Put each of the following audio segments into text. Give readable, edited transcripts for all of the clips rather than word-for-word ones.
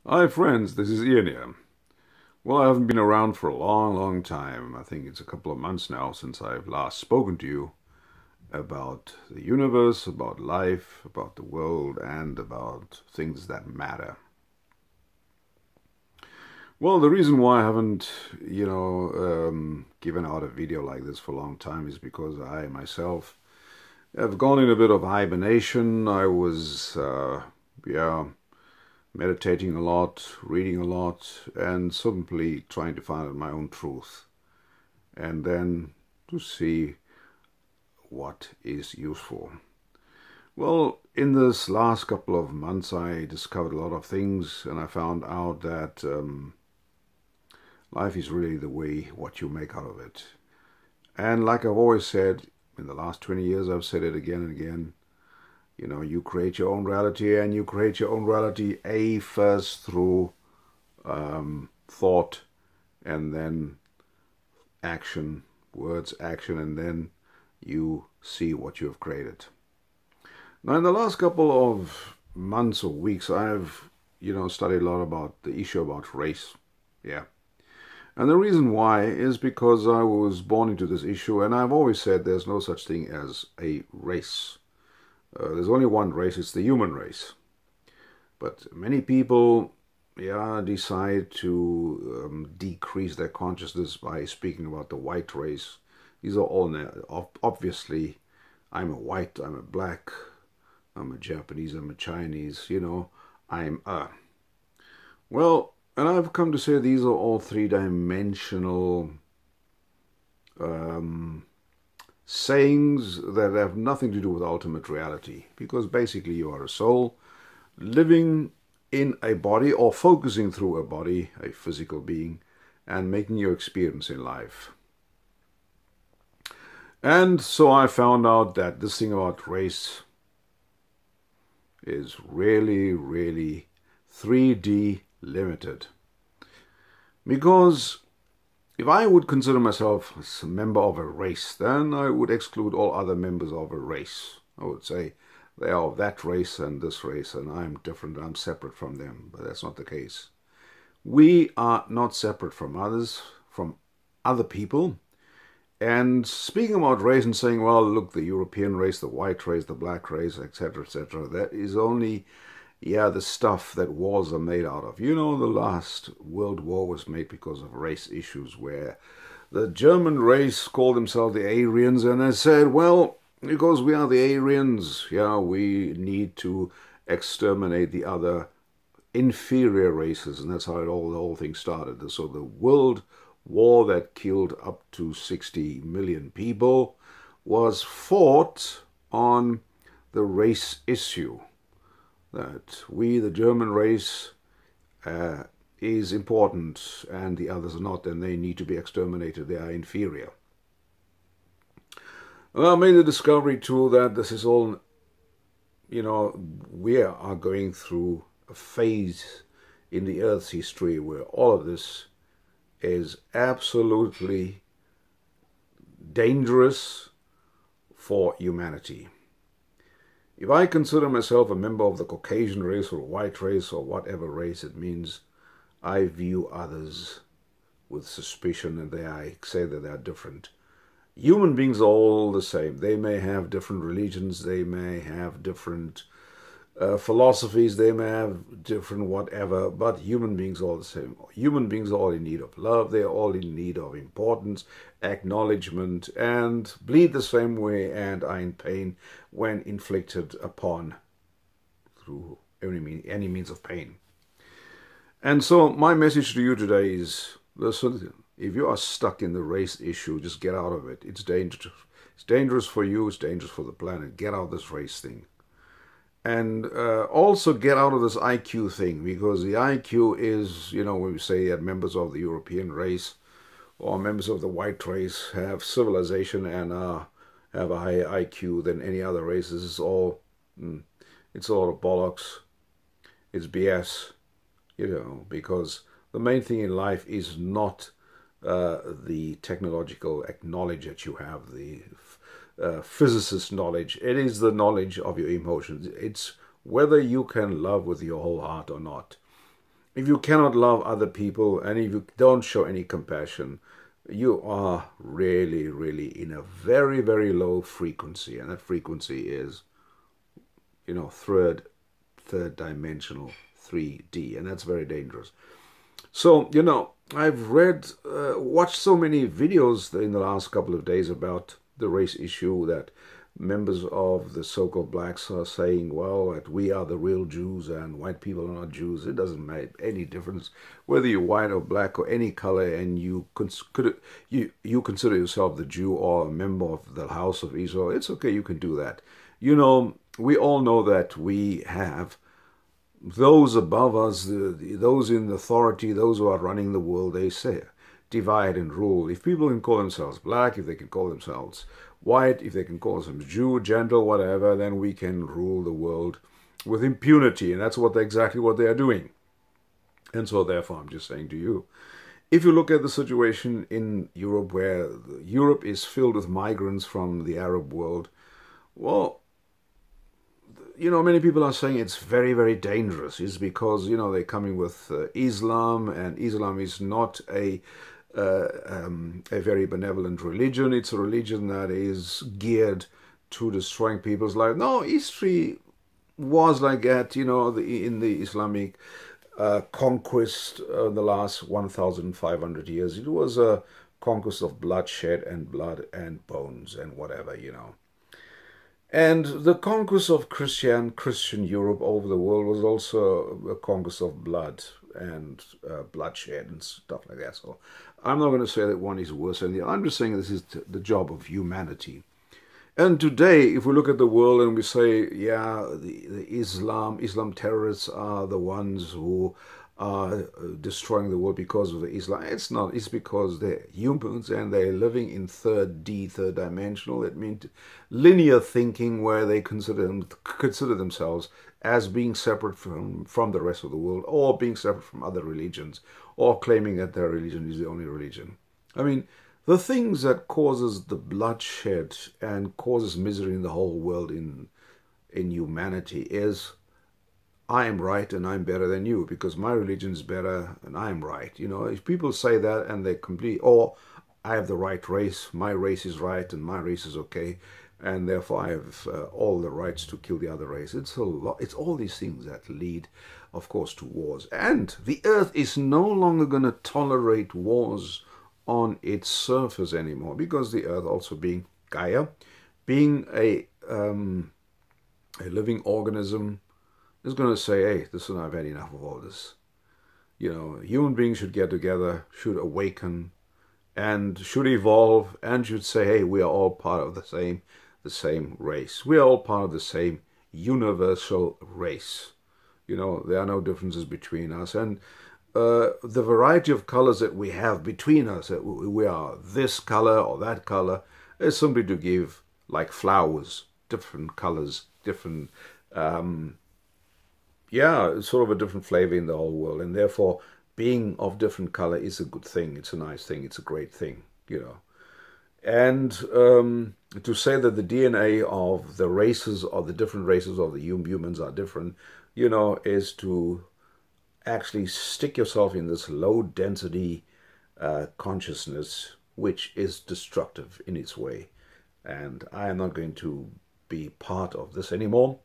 Hi friends, this is Ian here. Well, I haven't been around for a long time. I think it's a couple of months now since I've last spoken to you about the universe, about life, about the world, and about things that matter. Well, the reason why I haven't, given out a video like this for a long time is because I myself have gone in a bit of hibernation. I was, yeah, meditating a lot, reading a lot, and simply trying to find out my own truth and then to see what is useful. Well, in this last couple of months, I discovered a lot of things, and I found out that life is really the way what you make out of it. And like I've always said, in the last 20 years, I've said it again and again. You create your own reality, and you create your own reality first through thought, and then action, words, action, and then you see what you have created. Now, in the last couple of months or weeks, I've, studied a lot about the issue about race. Yeah. And the reason why is because I was born into this issue, and I've always said there's no such thing as a race. There's only one race, it's the human race. But many people, decide to decrease their consciousness by speaking about the white race. These are all, obviously, I'm a white, I'm a black, I'm a Japanese, I'm a Chinese, I'm a. Well, and I've come to say these are all three-dimensional sayings that have nothing to do with ultimate reality, because basically you are a soul living in a body or focusing through a body, a physical being, and making your experience in life. And so I found out that this thing about race is really 3D limited. Because if I would consider myself as a member of a race, then I would exclude all other members of a race. I would say they are of that race and this race, and I'm different, I'm separate from them. But that's not the case. We are not separate from others, from other people. And speaking about race and saying, well, look, the European race, the white race, the black race, etc., that is only, the stuff that wars are made out of. The last World War was made because of race issues, where the German race called themselves the Aryans, and they said, well, because we are the Aryans, we need to exterminate the other inferior races, and that's how the whole thing started. So the world war that killed up to 60 million people was fought on the race issue, that we, the German race, is important and the others are not, and they need to be exterminated, they are inferior. Well, I made the discovery too that this is all, we are going through a phase in the Earth's history where all of this is absolutely dangerous for humanity. If I consider myself a member of the Caucasian race or white race or whatever race it means, I view others with suspicion, and I say that they are different. Human beings are all the same. They may have different religions, they may have different philosophies, they may have different whatever, but human beings are all the same. Human beings are all in need of love, they are all in need of importance, acknowledgement, and bleed the same way and are in pain when inflicted upon through any means of pain. And so my message to you today is, listen, if you are stuck in the race issue, just get out of it. It's dangerous. It's dangerous for you, it's dangerous for the planet. Get out of this race thing. And also get out of this IQ thing, because the IQ is, when we say that members of the European race or members of the white race have civilization and have a higher IQ than any other races, it's all bollocks. It's BS, because the main thing in life is not the technological knowledge that you have, the physicist knowledge. It is the knowledge of your emotions. It's whether you can love with your whole heart or not. if you cannot love other people and if you don't show any compassion, you are really, really in a very, very low frequency. And that frequency is, third dimensional, 3D. And that's very dangerous. So, I've watched so many videos in the last couple of days about the race issue that members of the so-called blacks are saying, well, that we are the real Jews and white people are not Jews. It doesn't make any difference whether you're white or black or any color and you consider yourself the Jew or a member of the House of Israel. It's okay, you can do that. We all know that we have those above us, those in authority, those who are running the world, they say, divide and rule. If people can call themselves black, if they can call themselves white, if they can call themselves Jew, Gentile, whatever, then we can rule the world with impunity. And that's exactly what they are doing. And so therefore, I'm just saying to you, if you look at the situation in Europe, where Europe is filled with migrants from the Arab world, well, many people are saying it's very, very dangerous. It's because, they're coming with Islam, and Islam is not a very benevolent religion. It's a religion that is geared to destroying people's lives. No, history was like that, in the Islamic conquest of the last 1,500 years. It was a conquest of bloodshed and blood and bones and whatever, And the conquest of Christian Europe over the world was also a conquest of blood and bloodshed and stuff like that. So I'm not going to say that one is worse than the other. I'm just saying this is the job of humanity. And today, if we look at the world and we say, yeah, the Islam terrorists are the ones who are destroying the world because of the Islam. It's not. It's because they're humans and they're living in third dimensional. It means linear thinking, where they consider themselves as being separate from the rest of the world, or being separate from other religions, or claiming that their religion is the only religion. I mean, the things that causes the bloodshed and causes misery in the whole world in humanity is, I am right and I'm better than you because my religion is better and I'm right. If people say that and they or I have the right race, my race is right and my race is okay, and therefore I have all the rights to kill the other race. It's a lot. It's all these things that lead, of course, to wars. And the earth is no longer going to tolerate wars on its surface anymore, because the earth, also being Gaia, being a living organism, is going to say, hey, listen, I've had enough of all this. Human beings should get together, should awaken, and should evolve, and should say, hey, we are all part of the same race. We are all part of the same universal race. There are no differences between us. And the variety of colors that we have between us, that we are this color or that color, is simply to give, like flowers, different colors, different sort of a different flavor in the whole world. And therefore, being of different color is a good thing. It's a nice thing. It's a great thing, And to say that the DNA of the races, or the different races of the humans are different, is to actually stick yourself in this low density consciousness, which is destructive in its way. And I am not going to be part of this anymore.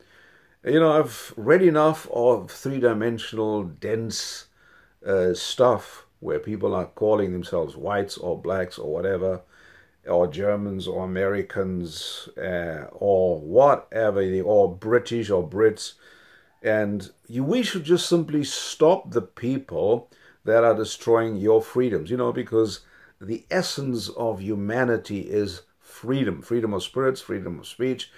I've read enough of three-dimensional, dense stuff where people are calling themselves whites or blacks or whatever, or Germans or Americans or whatever, or British or Brits. And we should just simply stop the people that are destroying your freedoms, because the essence of humanity is freedom. Freedom of spirits, freedom of speech,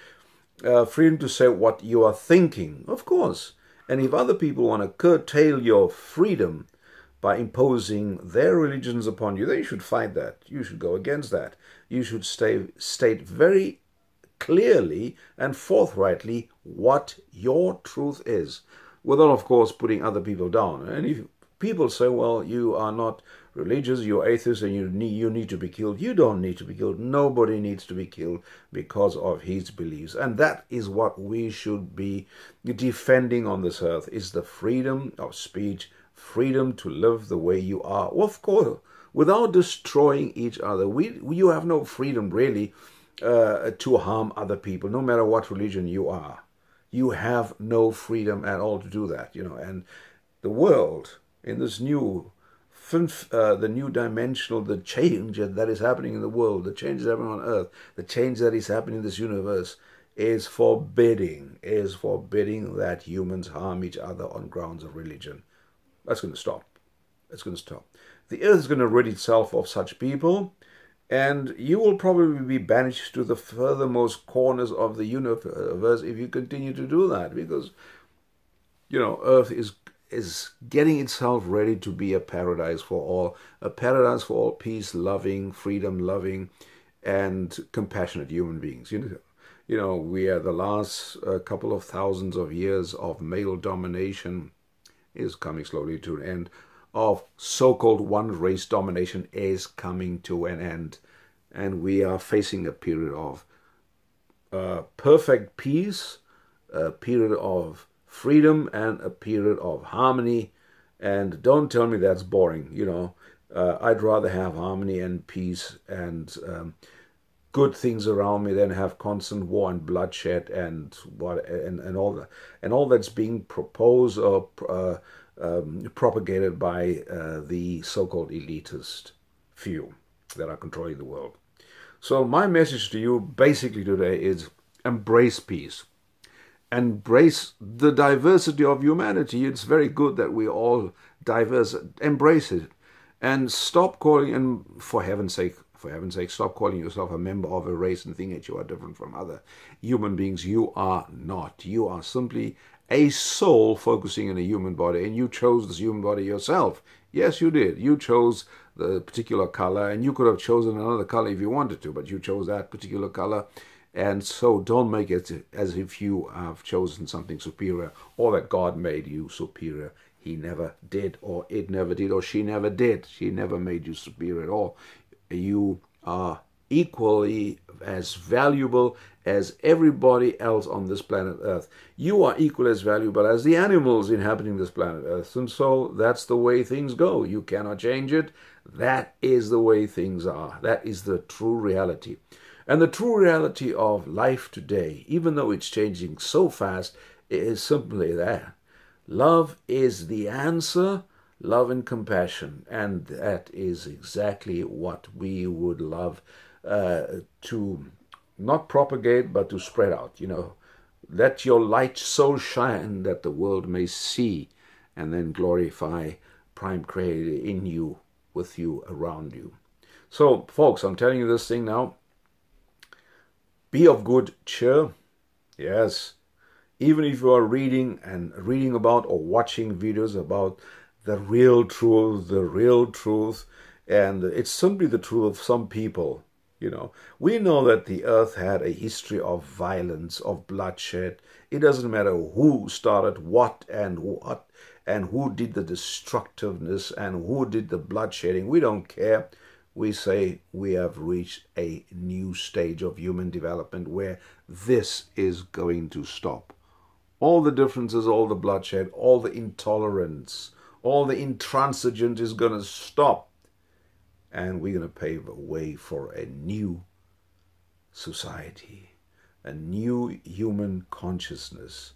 freedom to say what you are thinking, of course. And if other people want to curtail your freedom by imposing their religions upon you, then you should fight that. You should go against that. You should state very clearly and forthrightly what your truth is, without, of course, putting other people down. And if people say, well, you are not religious, you're atheist, and you need to be killed, you don't need to be killed. Nobody needs to be killed because of his beliefs. And that is what we should be defending on this earth, is the freedom of speech, freedom to live the way you are. Well, of course, without destroying each other. You have no freedom really to harm other people, no matter what religion you are. You have no freedom at all to do that, And the world in this new the new dimensional, the change that is happening in the world, the change that's happening on earth, the change that is happening in this universe is forbidding that humans harm each other on grounds of religion. That's going to stop. It's going to stop. The earth is going to rid itself of such people, and you will probably be banished to the furthermost corners of the universe if you continue to do that, because, earth is getting itself ready to be a paradise for all peace-loving, freedom-loving, and compassionate human beings. We are the last couple of thousands of years of male domination is coming slowly to an end, of so-called one race domination is coming to an end, and we are facing a period of perfect peace, a period of freedom, and a period of harmony. And don't tell me that's boring. I'd rather have harmony and peace and good things around me than have constant war and bloodshed and all that, and all that's being proposed or propagated by the so-called elitist few that are controlling the world. So my message to you basically today is embrace peace. Embrace the diversity of humanity. It's very good that we all diverse. Embrace it. And stop calling, and for heaven's sake, stop calling yourself a member of a race and think that you are different from other human beings. You are not. You are simply a soul focusing in a human body, and you chose this human body yourself. Yes, you did. You chose the particular color, and you could have chosen another color if you wanted to, but you chose that particular color. And so don't make it as if you have chosen something superior, or that God made you superior. He never did, or it never did, or she never did. She never made you superior at all. You are equally as valuable as everybody else on this planet Earth. You are equally as valuable as the animals inhabiting this planet Earth. And so that's the way things go. You cannot change it. That is the way things are. That is the true reality. And the true reality of life today, even though it's changing so fast, is simply that. Love is the answer, love and compassion. And that is exactly what we would love to not propagate, but to spread out. Let your light so shine that the world may see, and then glorify Prime Creator in you, with you, around you. So, folks, I'm telling you this thing now. Be of good cheer. Yes. Even if you are reading about or watching videos about the real truth, and it's simply the truth of some people, We know that the earth had a history of violence, of bloodshed. It doesn't matter who started what, and who did the destructiveness, and who did the bloodshedding. We don't care. We say we have reached a new stage of human development where this is going to stop. All the differences, all the bloodshed, all the intolerance, all the intransigence is going to stop. And we're going to pave a way for a new society, a new human consciousness,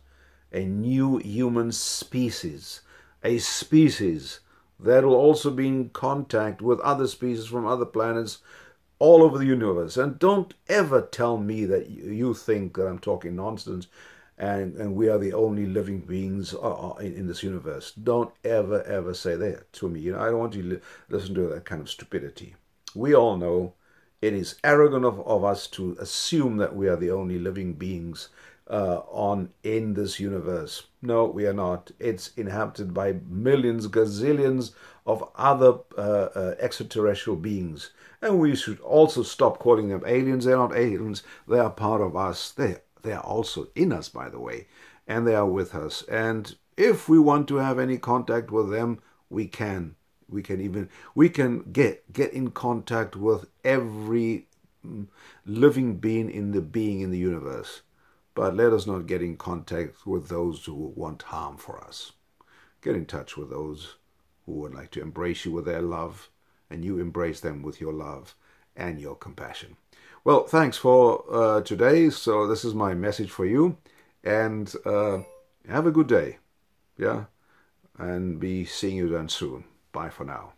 a new human species, a species that will also be in contact with other species from other planets all over the universe. And don't ever tell me that you think that I'm talking nonsense and we are the only living beings in this universe. Don't ever say that to me. I don't want you to listen to that kind of stupidity. We all know it is arrogant of us to assume that we are the only living beings in this universe. No, we are not. It's inhabited by millions, gazillions of other extraterrestrial beings. And we should also stop calling them aliens. They're not aliens. They are part of us. They are also in us, by the way. And they are with us. And if we want to have any contact with them, we can. We can get in contact with every living being in the universe. But let us not get in contact with those who want harm for us. Get in touch with those who would like to embrace you with their love, and you embrace them with your love and your compassion. Well, thanks for today. So this is my message for you, and have a good day. Yeah, and be seeing you then soon. Bye for now.